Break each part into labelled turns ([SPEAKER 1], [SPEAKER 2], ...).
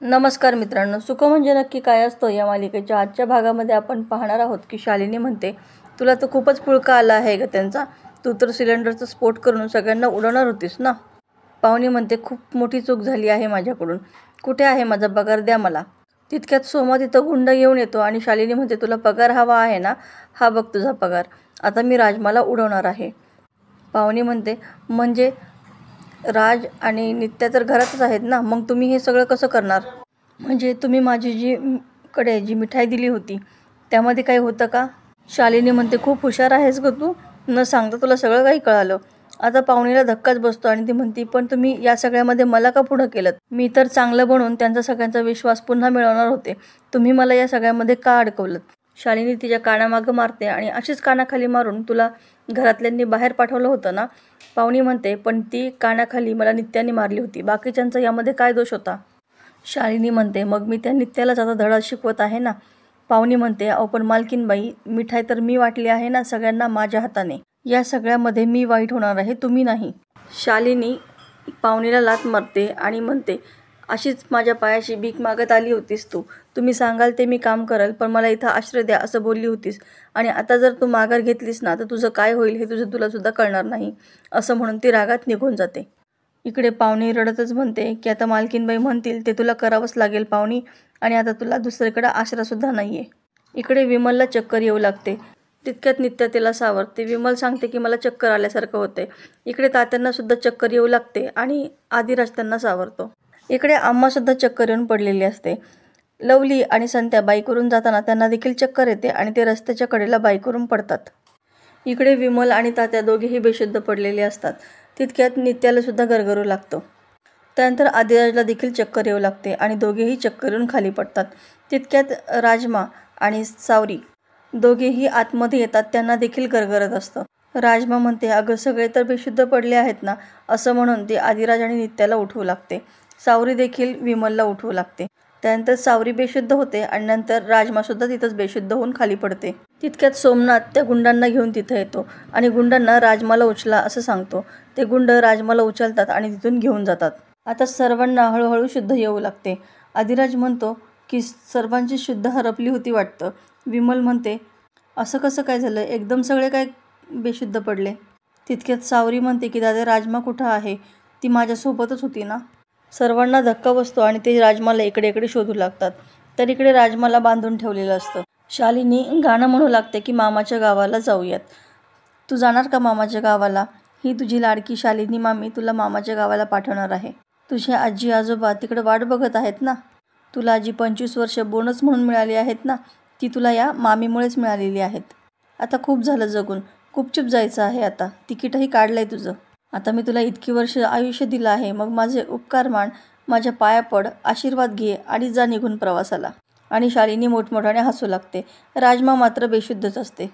[SPEAKER 1] नमस्कार मित्रांनो, सुख म्हणजे नक्की काय असतं या मालिकेच्या आजच्या भागामध्ये आपण पाहणार आहोत की शालिनी म्हणते, तुला तर खूपच पुळका आला आहे ग त्यांचा. तू तर सिलेंडरचा स्फोट करून सगळ्यांना उडवणार होतीस ना. पाहुणी म्हणते, खूप मोठी चूक झाली आहे माझ्याकडून. कुठे आहे माझा पगार, द्या मला. तितक्यात सोमा तिथं गुंड येऊन येतो आणि शालिनी म्हणते, तुला पगार हवा आहे ना, हा बघ तुझा पगार. आता मी राजमाला उडवणार आहे. पाहुणी म्हणते, म्हणजे राज आणि नित्या तर घरातच आहेत ना, मग तुम्ही हे सगळं कसं करणार? म्हणजे तुम्ही माझी जी मिठाई दिली होती त्यामध्ये काही होतं का? शालिनी म्हणते, खूप हुशार आहेस ग तू, न सांगता तुला सगळं काही कळालं. आता पाहुणीला धक्काच बसतो आणि ती म्हणते, पण तुम्ही या सगळ्यामध्ये मला का पुढं केलं? मी तर चांगलं बनवून त्यांचा सगळ्यांचा विश्वास पुन्हा मिळवणार होते. तुम्ही मला या सगळ्यामध्ये का अडकवलं? शालिनी तिच्या कानामागं मारते आणि अशीच कानाखाली मारून तुला घरातल्यांनी बाहेर पाठवलं होतं ना. पाहुणी म्हणते, पण ती कानाखाली मला नित्याने मारली होती, बाकीच्यांचा यामध्ये काय दोष होता? शालिनी म्हणते, मग मी त्या नित्यालाच आता धडा शिकवत आहे ना. पाहुणी म्हणते, अहो पण मालकीनबाई, मिठाई तर मी वाटली आहे ना सगळ्यांना माझ्या हाताने. या सगळ्यामध्ये मी वाईट होणार आहे, तुम्ही नाही. शालिनी पाहुणीला लाथ मारते आणि म्हणते, अशीच माझ्या पायाशी भीक मागत आली होतीस तू. तुम्ही सांगाल ते मी काम करेल, पण मला इथं आश्रय द्या असं बोलली होतीस. आणि आता जर तू माघार घेतलीस ना तर तुझं काय होईल हे तुला सुद्धा कळणार नाही, असं म्हणून ती रागात निघून जाते. इकडे पाहुणी रडतच म्हणते की आता मालकीनबाई म्हणतील ते तुला करावंच लागेल पाहुणी, आणि आता तुला दुसरीकडे आश्रयसुद्धा नाही आहे. इकडे विमलला चक्कर येऊ लागते. तितक्यात नित्या तिला सावरते. विमल सांगते की मला चक्कर आल्यासारखं होते. इकडे तात्यांना सुद्धा चक्कर येऊ लागते आणि आदिराज त्यांना सावरतो. इकडे आम्हासुद्धा चक्कर येऊन पडलेली असते. लवली आणि संत्या बाईकवरून जाताना त्यांना देखील चक्कर येते आणि ते रस्त्याच्या कडेला बाईकवरून पडतात. इकडे विमल आणि तात्या दोघेही बेशुद्ध पडलेले असतात. तितक्यात नित्याला सुद्धा गरगरू लागतो. त्यानंतर आदिराजला देखील चक्कर येऊ लागते आणि दोघेही चक्कर येऊन खाली पडतात. तितक्यात राजमा आणि सावरी दोघेही आतमध्ये येतात. त्यांना देखील गरगरत असतं. राजमा म्हणते, अगं सगळे तर बेशुद्ध पडले आहेत ना, असं म्हणून ती आदिराज आणि नित्याला उठवू लागते. सावरी देखील विमलला उठवू लागते. त्यानंतर सावरी बेशुद्ध होते आणि नंतर राजमासुद्धा तिथंच बेशुद्ध होऊन खाली पडते. तितक्यात सोमनाथ त्या गुंडांना घेऊन तिथं येतो आणि गुंडांना राजमाला उचला असं सांगतो. ते गुंड राजमाला उचलतात आणि तिथून घेऊन जातात. आता सर्वांना हळूहळू शुद्ध येऊ लागते. आदिराज म्हणतो की सर्वांची शुद्ध हरपली होती वाटतं. विमल म्हणते, असं कसं काय झालं, एकदम सगळे काय बेशुद्ध पडले? तितक्यात सावरी म्हणते की दादा, राजमा कुठं आहे? ती माझ्यासोबतच होती ना. सर्वांना धक्का बसतो आणि ते राजमाला इकडे इकडे शोधू लागतात. तर इकडे राजमाला बांधून ठेवलेलं असतं. शालिनी गाणं म्हणू लागते की मामाच्या गावाला जाऊयात. तू जाणार का मामाच्या गावाला? ही तुझी लाडकी शालिनी मामी तुला मामाच्या गावाला पाठवणार आहे. तुझे आजी आजोबा तिकडे वाट बघत आहेत ना. तुला जी 25 वर्ष बोनस म्हणून मिळाली आहेत ना, ती तुला या मामीमुळेच मिळालेली आहेत. आता खूप झालं जगून, गुपचूप जायचं आहे आता. तिकीटही काढलंय तुझं. आता मी तुला इतकी वर्ष आयुष्य दिलं आहे, मग माझे उपकार मान, माझ्या पाया पड, आशीर्वाद घे आणि जा निघून प्रवासाला. आणि शालिनी मोठमोठ्याने हसू लागते. राजमा मात्र बेशुद्धच असते.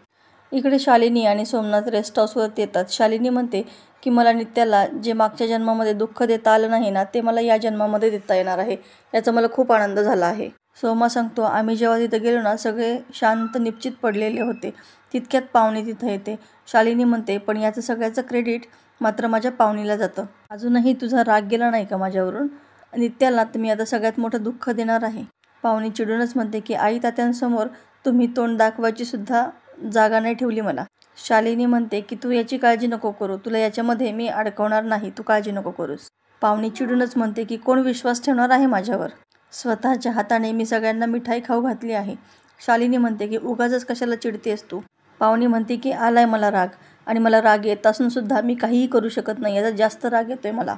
[SPEAKER 1] इकडे शालिनी आणि सोमनाथ रेस्ट हाऊसवरती येतात. शालिनी म्हणते की मला नित्याला जे मागच्या जन्मामध्ये दुःख देता आलं नाही ना, ते मला या जन्मामध्ये देता येणार आहे. याचा मला खूप आनंद झाला आहे. सोमा सांगतो, आम्ही जेव्हा तिथं गेलो ना, सगळे शांत निश्चित पडलेले होते. तितक्यात पाहुणी तिथं येते. शालिनी म्हणते, पण याचं सगळ्याचं क्रेडिट मात्र माझ्या पाहुणीला जातं. अजूनही तुझा राग गेला नाही का माझ्यावरून? नित्याला तुम्ही आता सगळ्यात मोठं दुःख देणार आहे. पाहुणी चिडूनच म्हणते की आई, तात्यांसमोर तुम्ही तोंड दाखवायची सुद्धा जागा नाही ठेवली मला. शालिनी म्हणते की तू याची काळजी नको करू, तुला याच्यामध्ये मी अडकवणार नाही, तू काळजी नको करूस. पाहुणी चिडूनच म्हणते की कोण विश्वास ठेवणार आहे माझ्यावर? स्वतःच्या हाताने मी सगळ्यांना मिठाई खाऊ घातली आहे. शालिनी म्हणते की उगाचच कशाला चिडतेस तू? पाहुणी म्हणते की आलाय मला राग, आणि मला राग येत असून सुद्धा मी काहीही करू शकत नाही, याचा जास्त राग येतोय मला.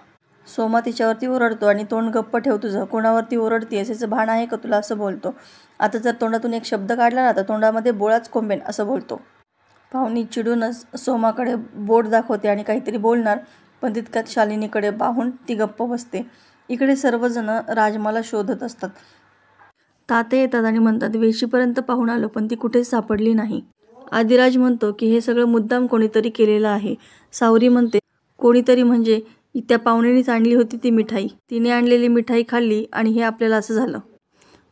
[SPEAKER 1] सोमा तिच्यावरती ओरडतो आणि तोंड गप्प ठेव तुझं, कोणावरती ओरडतेस याचं भान आहे का तुला, असं बोलतो. आता जर तोंडातून एक शब्द काढला ना तर तोंडामध्ये बोळाच कोंबेन, असं बोलतो. पाहुणी चिडूनच सोमाकडे बोट दाखवते आणि काहीतरी बोलणार, पण तितक्यात शालिनीकडे पाहून ती गप्प बसते. इकडे सर्वजण राजमाला शोधत असतात. ताते येतात आणि म्हणतात, वेशीपर्यंत पाहून आलो पण ती कुठेच सापडली नाही. आदिराज म्हणतो की हे सगळं मुद्दाम कोणीतरी केलेलं आहे. सावरी म्हणते, कोणीतरी म्हणजे त्या पाहुणीनेच आणली होती ती मिठाई. तिने आणलेली मिठाई खाल्ली आणि हे आपल्याला असं झालं.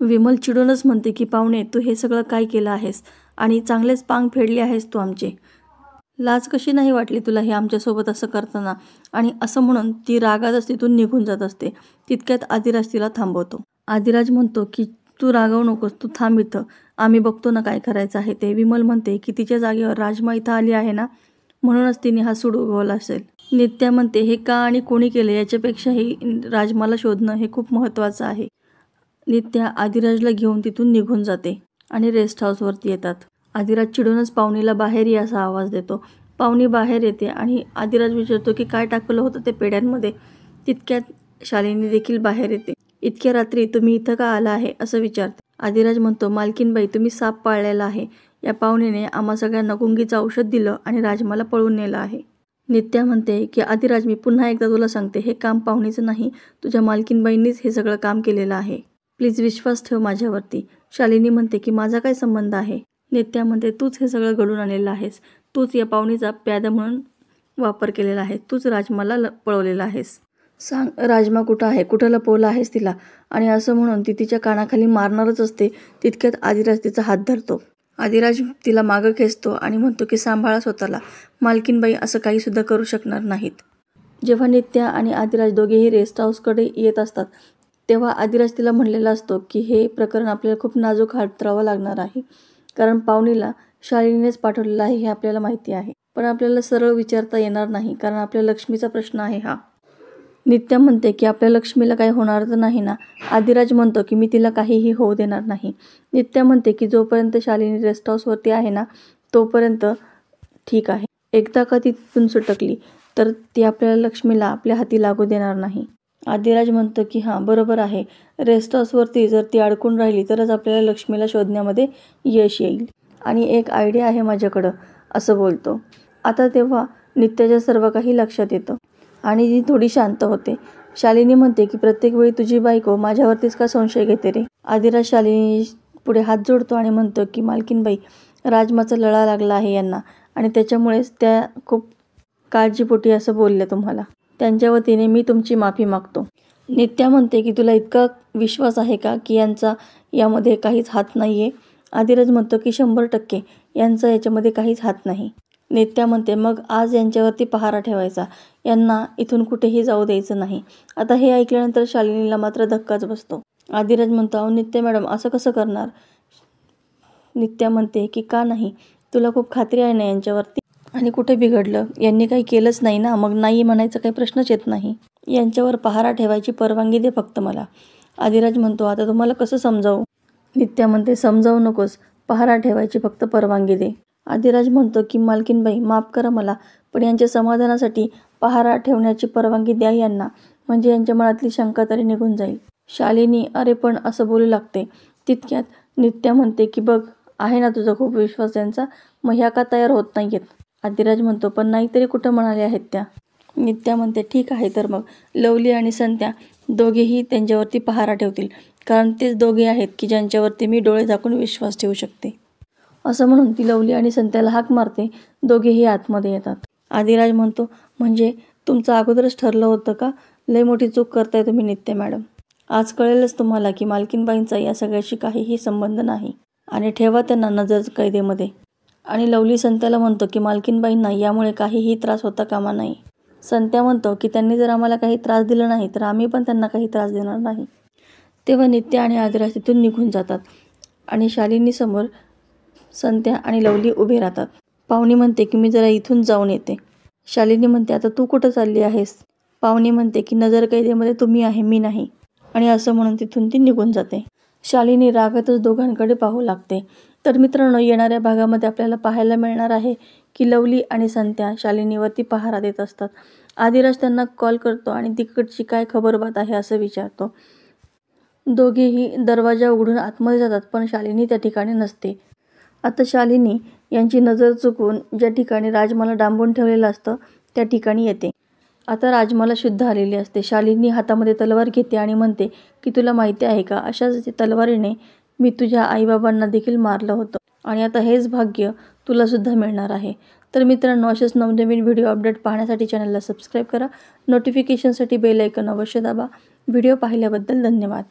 [SPEAKER 1] विमल चिडूनच म्हणते की पाहुणे, तू हे सगळं काय केलं आहेस आणि चांगलेच पांग फेडले आहेस तू आमचे. लाज कशी नाही वाटली तुला हे आमच्यासोबत असं करताना? आणि असं म्हणून ती रागातच तिथून निघून जात असते. तितक्यात आदिराज तिला थांबवतो. आदिराज म्हणतो की तू रागावू नकोस, तू थांब इथं, आम्ही बघतो ना काय करायचं आहे ते. विमल म्हणते की तिच्या जागेवर राजमा इथं आली आहे ना, म्हणूनच तिने हा सूड उगवला असेल. नित्या म्हणते हे का आणि कोणी केलं याच्यापेक्षाही राजमाला शोधणं हे खूप महत्त्वाचं आहे. नित्या आदिराजला घेऊन तिथून निघून जाते आणि रेस्ट हाऊसवरती येतात. आदिराज चिडूनच पाहुणीला बाहेर ये असा आवाज देतो. पाहुणी बाहेर येते आणि आदिराज विचारतो की काय टाकलं होतं ते पेड्यांमध्ये. तितक्यात शालिनी देखील बाहेर येते. इतक्या रात्री तुम्ही इथं का आला आहे असं विचारते. आदिराज म्हणतो मालकीनबाई तुम्ही साप पाळलेला आहे. या पाहुणीने आम्हा सगळ्यांना गुंगीचं औषध दिलं आणि राजमाला पळून नेलं आहे. नित्या म्हणते की आदिराज मी पुन्हा एकदा तुला सांगते हे काम पाहुणीचं नाही, तुझ्या मालकीनबाईंनीच हे सगळं काम केलेलं आहे. प्लीज विश्वास ठेव माझ्यावरती. शालिनी म्हणते की माझा काय संबंध आहे? नित्या म्हणते तूच हे सगळं घडून आणलेलं आहेस. तूच या पाहुणीचा प्यादा म्हणून वापर केलेला आहे. तूच राजमाला पळवलेला आहेस. सांग राजमा कुठं आहे, कुठं लपवलं आहेस तिला? आणि असं म्हणून ती तिच्या कानाखाली मारणारच असते. तितक्यात आदिराज तिचा हात धरतो. आदिराज तिला मागं खेचतो आणि म्हणतो की सांभाळा स्वतःला, मालकीनबाई असं काही सुद्धा करू शकणार नाहीत. जेव्हा नित्या आणि आदिराज दोघेही रेस्ट हाऊसकडे येत असतात तेव्हा आदिराज तिला म्हणलेला असतो की हे प्रकरण आपल्याला खूप नाजूक हाताळावं लागणार आहे, कारण पाहुणीला शालिनीनेच पाठवलेलं आहे हे आपल्याला माहिती आहे. पण आपल्याला सरळ विचारता येणार नाही, कारण आपल्या लक्ष्मीचा प्रश्न आहे हा. नित्या म्हणते की आपल्या लक्ष्मीला काही होणार तर नाही ना? आदिराज म्हणतो की मी तिला काहीही होऊ देणार नाही. नित्या म्हणते की जोपर्यंत शालिनी रेस्ट हाऊसवरती आहे ना तोपर्यंत ठीक आहे. एकदा का ती तिथून सुटकली तर ती आपल्याला लक्ष्मीला आपल्या हाती लागू देणार नाही. आदिराज म्हणतो की हां बरोबर आहे, रेस्ट हाऊसवरती जर ती अडकून राहिली तरच आपल्याला लक्ष्मीला शोधण्यामध्ये यश येईल. आणि एक आयडिया आहे माझ्याकडं असं बोलतो. आता तेव्हा नित्याच्या सर्व काही लक्षात येतं आणि ती थोडी शांत होते. शालिनी म्हणते की प्रत्येक वेळी तुझी बायको माझ्यावरतीच का संशय घेते रे? आदिराज शालिनी पुढे हात जोडतो आणि म्हणतो की मालकीनबाई राजमाचा लळा लागला आहे यांना आणि त्याच्यामुळेच त्या खूप काळजीपोटी असं बोलल्या तुम्हाला. त्यांच्या वतीने मी तुमची माफी मागतो. नित्या म्हणते की तुला इतका विश्वास आहे का की यांचा यामध्ये काहीच हात नाही आहे? आदिराज म्हणतो की 100% यांचा याच्यामध्ये काहीच हात नाही. नित्या म्हणते मग आज यांच्यावरती पहारा ठेवायचा, यांना इथून कुठेही जाऊ द्यायचं नाही. आता हे ऐकल्यानंतर शालिनीला मात्र धक्काच बसतो. आदिराज म्हणतो अहो नित्या मॅडम असं कसं करणार? नित्या म्हणते की का नाही, तुला खूप खात्री आहे ना यांच्यावरती? आणि कुठे बिघडलं? यांनी काही केलंच नाही ना, मग नाही म्हणायचा काही प्रश्नच येत नाही. यांच्यावर पहारा ठेवायची परवानगी दे फक्त मला. आदिराज म्हणतो आता तुम्हाला कसं समजावू? नित्या म्हणते समजावू नकोस, पहारा ठेवायची फक्त परवानगी दे. आदिराज म्हणतो की मालकीनबाई माफ करा मला, पण यांच्या समाधानासाठी पहारा ठेवण्याची परवानगी द्या यांना, म्हणजे यांच्या मनातली शंका तरी निघून जाईल. शालिनी अरे पण असं बोलू लागते. तितक्यात नित्या म्हणते की बघ आहे ना तुझा खूप विश्वास यांचा, मग ह्या का तयार होत नाहीयेत? आदिराज म्हणतो पण नाहीतरी कुठं म्हणाले आहेत त्या? नित्या म्हणते ठीक आहे तर मग लवली आणि संत्या दोघेही त्यांच्यावरती पहारा ठेवतील, कारण तेच दोघे आहेत की ज्यांच्यावरती मी डोळे झाकून विश्वास ठेवू शकते. असं म्हणून ती लवली आणि संत्याला हाक मारते. दोघेही आतमध्ये येतात. आदिराज म्हणतो म्हणजे तुमचं अगोदरच ठरलं होतं का? लय मोठी चूक करताय तुम्ही नित्या मॅडम. आज कळेलच तुम्हाला की मालकीनबाईंचा या सगळ्याशी काहीही संबंध नाही आणि ठेवा त्यांना नजर कैदेमध्ये. आणि लवली संत्याला म्हणतो की मालकीनबाईंना यामुळे काहीही त्रास होता कामा नाही. संत्या म्हणतो की त्यांनी जर आम्हाला काही त्रास दिला नाही तर आम्ही पण त्यांना काही त्रास देणार नाही. तेव्हा नित्या आणि आदिराज तिथून निघून जातात आणि शालिनीसमोर संत्या आणि लवली उभे राहतात. पाहुणी म्हणते की मी जरा इथून जाऊन येते. शालिनी म्हणते आता तू कुठं चालली आहेस? पाहुणी म्हणते की नजर कैदेमध्ये तुम्ही आहे मी नाही. आणि असं म्हणून तिथून ती निघून जाते. शालिनी रागातच दोघांकडे पाहू लागते. तर मित्रांनो येणाऱ्या भागामध्ये आपल्याला पाहायला मिळणार आहे की लवली आणि संत्या शालिनीवरती पहारा देत असतात. आदिराज त्यांना कॉल करतो आणि तिकडची काय खबरबात आहे असं विचारतो. दोघेही दरवाजा उघडून आतमध्ये जातात पण शालिनी त्या ठिकाणी नसते. आता शालिनी यांची नजर चुकवून ज्या ठिकाणी राजमाला डांबून ठेवलेलं असतं त्या ठिकाणी येते. आता राजमाला शुद्ध आलेली असते. शालिनी हातामध्ये तलवार घेते आणि म्हणते की तुला माहिती आहे का अशाच तलवारीने मी तुझ्या आईबाबांना देखील मारलं होतं आणि आता हेच भाग्य तुला सुद्धा मिळणार आहे. तर मित्रांनो असेच नवनवीन व्हिडिओ अपडेट पाहण्यासाठी चॅनलला सबस्क्राईब करा. नोटिफिकेशनसाठी बेल आयकॉन अवश्य दाबा. व्हिडिओ पाहिल्याबद्दल धन्यवाद.